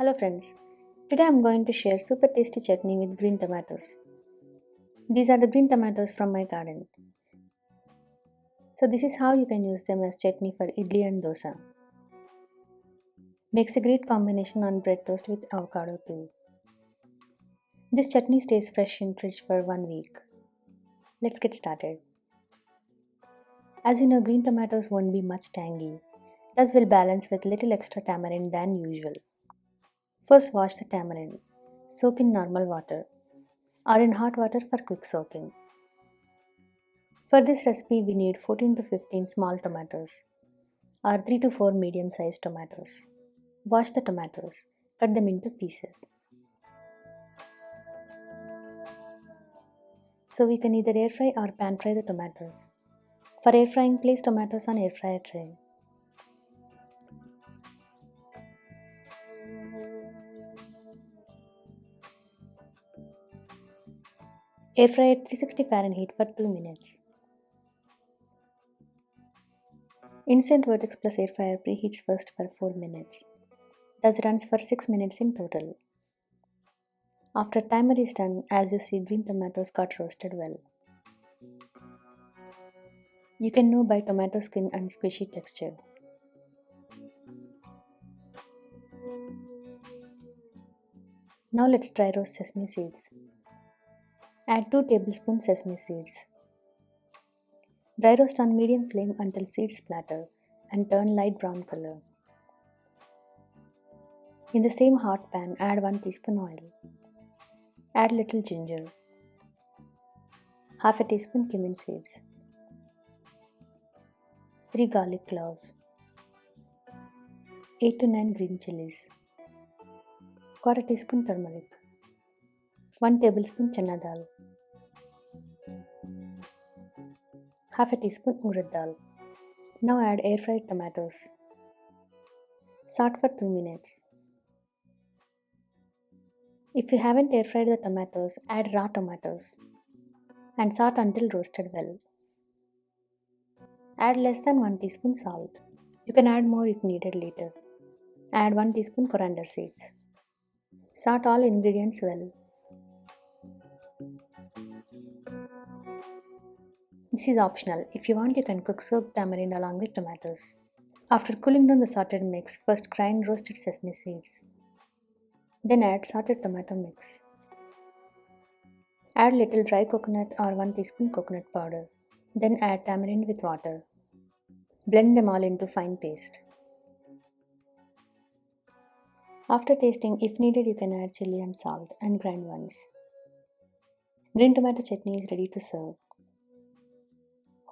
Hello friends, today I am going to share super tasty chutney with green tomatoes. These are the green tomatoes from my garden. So this is how you can use them as chutney for idli and dosa. Makes a great combination on bread toast with avocado too. This chutney stays fresh in fridge for 1 week. Let's get started. As you know, green tomatoes won't be much tangy. Thus will balance with little extra tamarind than usual. First wash the tamarind. Soak in normal water or in hot water for quick soaking. For this recipe, we need 14 to 15 small tomatoes or 3 to 4 medium sized tomatoes. Wash the tomatoes, cut them into pieces. So we can either air fry or pan fry the tomatoes. For air frying, place tomatoes on air fryer tray. Air fry at 360 Fahrenheit for 2 minutes. Instant Vertex plus air fryer preheats first for 4 minutes. Thus runs for 6 minutes in total. After timer is done, as you see, green tomatoes got roasted well. You can know by tomato skin and squishy texture. Now let's dry roast sesame seeds. Add 2 tablespoons sesame seeds. Dry roast on medium flame until seeds splatter and turn light brown color. In the same hot pan, add 1 teaspoon oil. Add little ginger. Half a teaspoon cumin seeds. 3 garlic cloves. 8 to 9 green chilies. Quarter teaspoon turmeric. 1 tablespoon chana dal. Half a teaspoon urad dal. Now add air fried tomatoes. Saute for 2 minutes. If you haven't air fried the tomatoes, add raw tomatoes and saute until roasted well. Add less than 1 teaspoon salt. You can add more if needed later. Add 1 teaspoon coriander seeds. Saute all ingredients well. This is optional. If you want, you can cook soaked tamarind along with tomatoes. After cooling down the sauteed mix, first grind roasted sesame seeds. Then add sauteed tomato mix. Add little dry coconut or 1 teaspoon coconut powder. Then add tamarind with water. Blend them all into fine paste. After tasting, if needed, you can add chili and salt and grind once. Green tomato chutney is ready to serve.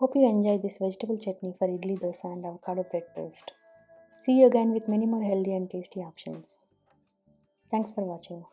Hope you enjoy this vegetable chutney for idli, dosa and avocado bread toast. See you again with many more healthy and tasty options. Thanks for watching.